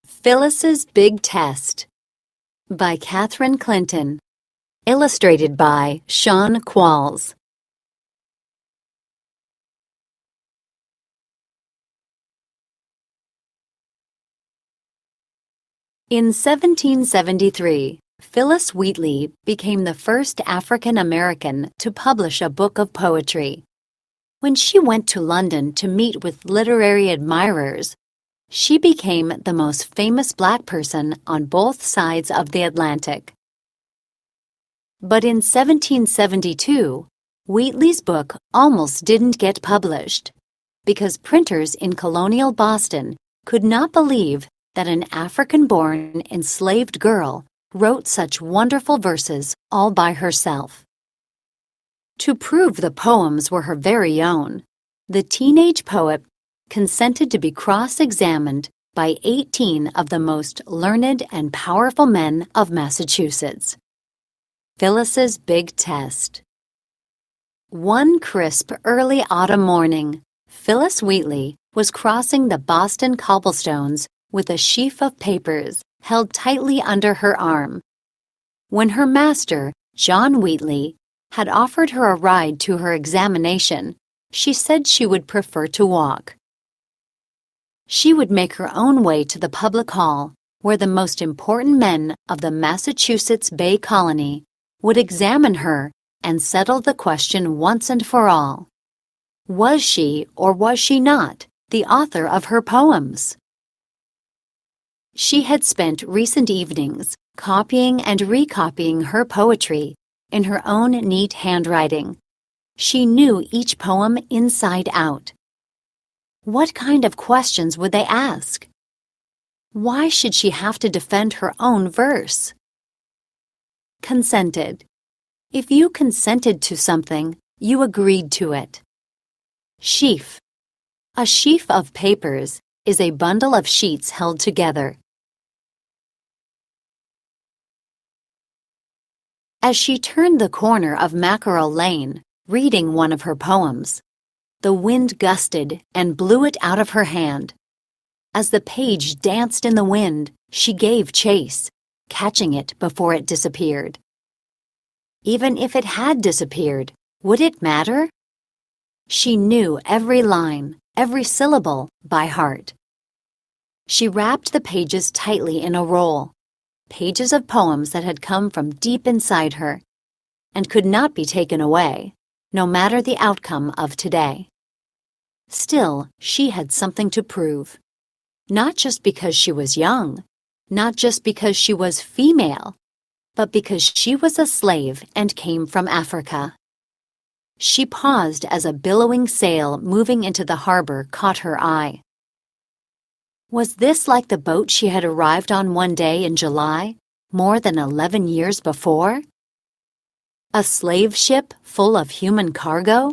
Phyllis's Big Test by Catherine Clinton. Illustrated by Sean Qualls. In 1773, Phillis Wheatley became the first African American to publish a book of poetry. When she went to London to meet with literary admirers, she became the most famous Black person on both sides of the Atlantic. But in 1772, Wheatley's book almost didn't get published because printers in colonial Boston could not believe that an African-born enslaved girl wrote such wonderful verses all by herself. To prove the poems were her very own, the teenage poet consented to be cross-examined by 18 of the most learned and powerful men of Massachusetts. Phyllis's Big Test. One crisp early autumn morning, Phillis Wheatley was crossing the Boston cobblestones with a sheaf of papers held tightly under her arm, when her master, John Wheatley, had offered her a ride to her examination. She said she would prefer to walk. She would make her own way to the public hall, where the most important men of the Massachusetts Bay Colony would examine her and settle the question once and for all. Was she, or was she not, the author of her poems? She had spent recent evenings copying and recopying her poetry in her own neat handwriting. She knew each poem inside out. What kind of questions would they ask? Why should she have to defend her own verse? Consented. If you consented to something, you agreed to it. Sheaf. A sheaf of papers is a bundle of sheets held together. As she turned the corner of Mackerel Lane, reading one of her poems, the wind gusted and blew it out of her hand. As the page danced in the wind, she gave chase, catching it before it disappeared. Even if it had disappeared, would it matter? She knew every line, every syllable, by heart. She wrapped the pages tightly in a roll, pages of poems that had come from deep inside her, and could not be taken away, no matter the outcome of today. Still, she had something to prove. Not just because she was young, not just because she was female, but because she was a slave and came from Africa. She paused as a billowing sail moving into the harbor caught her eye. Was this like the boat she had arrived on one day in July, more than 11 years before? A slave ship full of human cargo?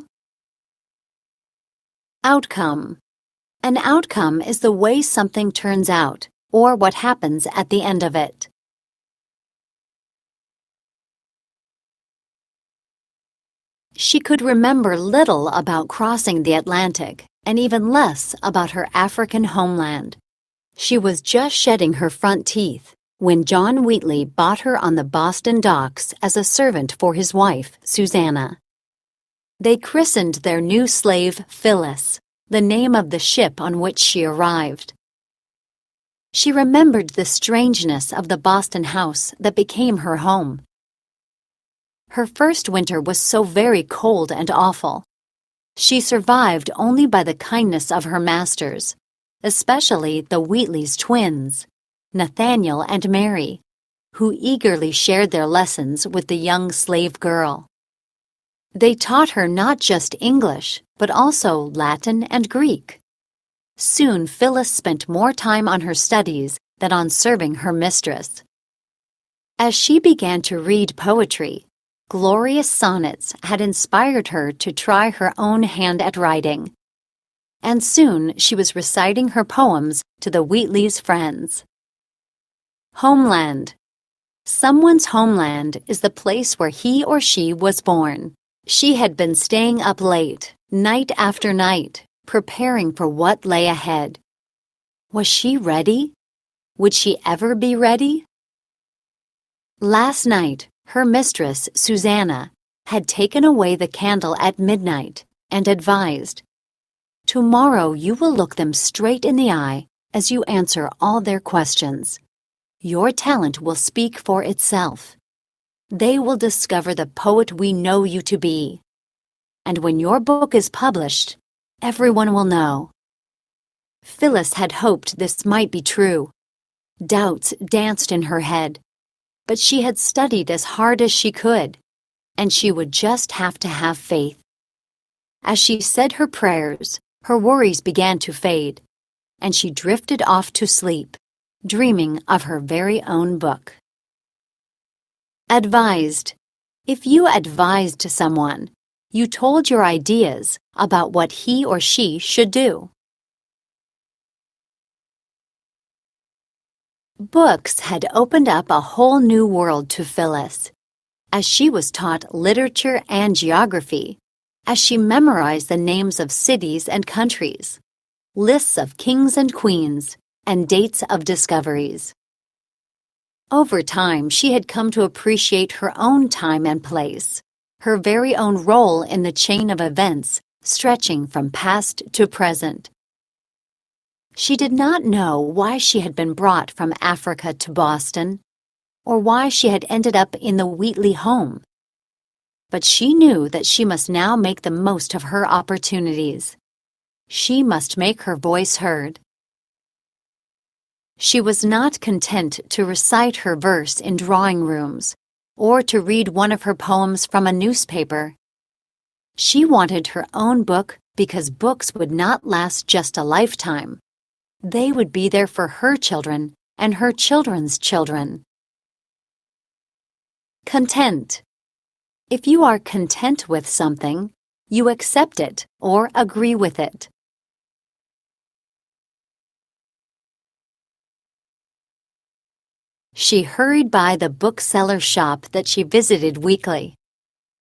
Outcome. An outcome is the way something turns out, or what happens at the end of it. She could remember little about crossing the Atlantic, and even less about her African homeland. She was just shedding her front teeth when John Wheatley bought her on the Boston docks as a servant for his wife, Susanna. They christened their new slave Phyllis, the name of the ship on which she arrived. She remembered the strangeness of the Boston house that became her home. Her first winter was so very cold and awful. She survived only by the kindness of her masters, especially the Wheatley's twins, Nathaniel and Mary, who eagerly shared their lessons with the young slave girl. They taught her not just English, but also Latin and Greek. Soon Phyllis spent more time on her studies than on serving her mistress. As she began to read poetry, glorious sonnets had inspired her to try her own hand at writing. And soon she was reciting her poems to the Wheatley's friends. Homeland. Someone's homeland is the place where he or she was born. She had been staying up late, night after night, preparing for what lay ahead. Was she ready? Would she ever be ready? Last night, her mistress, Susanna, had taken away the candle at midnight and advised, "Tomorrow you will look them straight in the eye as you answer all their questions. Your talent will speak for itself. They will discover the poet we know you to be. And when your book is published, everyone will know." Phyllis had hoped this might be true. Doubts danced in her head, but she had studied as hard as she could, and she would just have to have faith. As she said her prayers, her worries began to fade, and she drifted off to sleep, dreaming of her very own book. Advised. If you advised someone, you told your ideas about what he or she should do. Books had opened up a whole new world to Phyllis, as she was taught literature and geography, as she memorized the names of cities and countries, lists of kings and queens, and dates of discoveries. Over time, she had come to appreciate her own time and place, her very own role in the chain of events stretching from past to present. She did not know why she had been brought from Africa to Boston, or why she had ended up in the Wheatley home. But she knew that she must now make the most of her opportunities. She must make her voice heard. She was not content to recite her verse in drawing rooms, or to read one of her poems from a newspaper. She wanted her own book because books would not last just a lifetime. They would be there for her children and her children's children. Content. If you are content with something, you accept it or agree with it. She hurried by the bookseller shop that she visited weekly.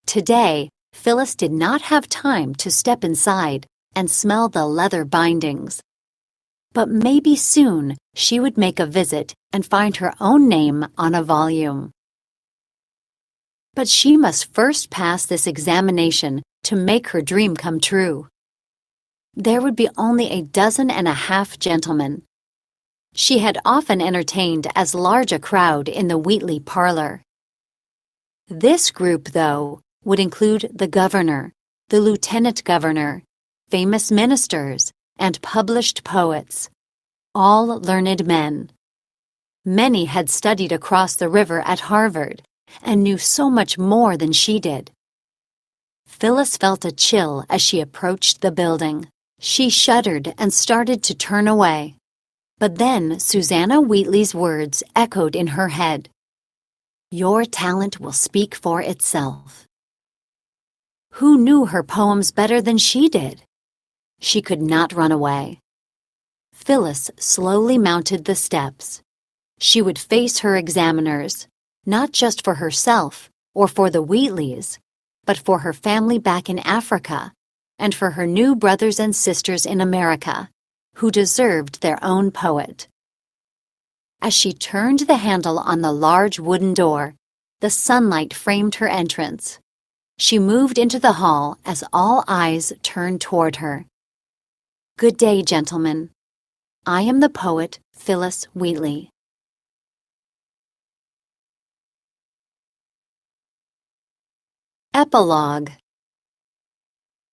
Today, Phyllis did not have time to step inside and smell the leather bindings. But maybe soon she would make a visit and find her own name on a volume. But she must first pass this examination to make her dream come true. There would be only 12 gentlemen. She had often entertained as large a crowd in the Wheatley parlor. This group, though, would include the governor, the lieutenant governor, famous ministers, and published poets, all learned men. Many had studied across the river at Harvard and knew so much more than she did. Phyllis felt a chill as she approached the building. She shuddered and started to turn away. But then Susanna Wheatley's words echoed in her head. "Your talent will speak for itself." Who knew her poems better than she did? She could not run away. Phyllis slowly mounted the steps. She would face her examiners, not just for herself or for the Wheatleys, but for her family back in Africa and for her new brothers and sisters in America, who deserved their own poet. As she turned the handle on the large wooden door, the sunlight framed her entrance. She moved into the hall as all eyes turned toward her. "Good day, gentlemen. I am the poet, Phillis Wheatley." Epilogue.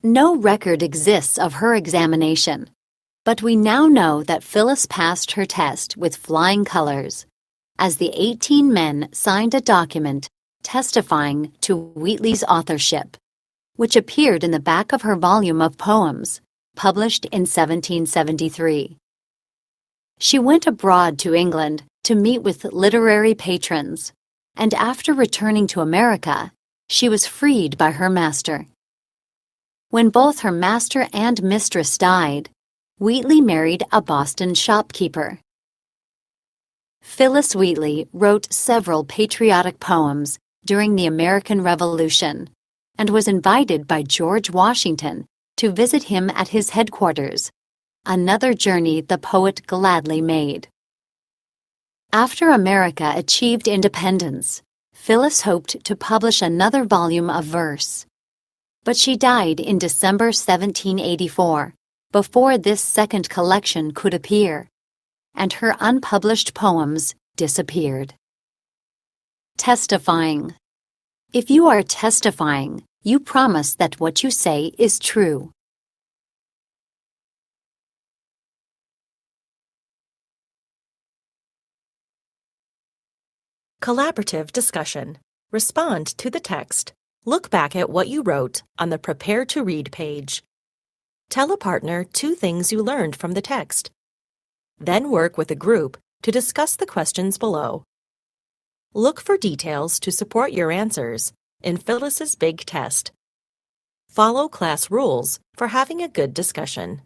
No record exists of her examination, but we now know that Phyllis passed her test with flying colors, as the 18 men signed a document testifying to Wheatley's authorship, which appeared in the back of her volume of poems, published in 1773. She went abroad to England to meet with literary patrons, and after returning to America, she was freed by her master. When both her master and mistress died, Wheatley married a Boston shopkeeper. Phillis Wheatley wrote several patriotic poems during the American Revolution and was invited by George Washington to visit him at his headquarters, another journey the poet gladly made. After America achieved independence, Phillis hoped to publish another volume of verse. But she died in December 1784, before this second collection could appear, and her unpublished poems disappeared. Testifying. If you are testifying, you promise that what you say is true. Collaborative discussion. Respond to the text. Look back at what you wrote on the Prepare to Read page. Tell a partner 2 things you learned from the text. Then work with a group to discuss the questions below. Look for details to support your answers in Phyllis's big test. Follow class rules for having a good discussion.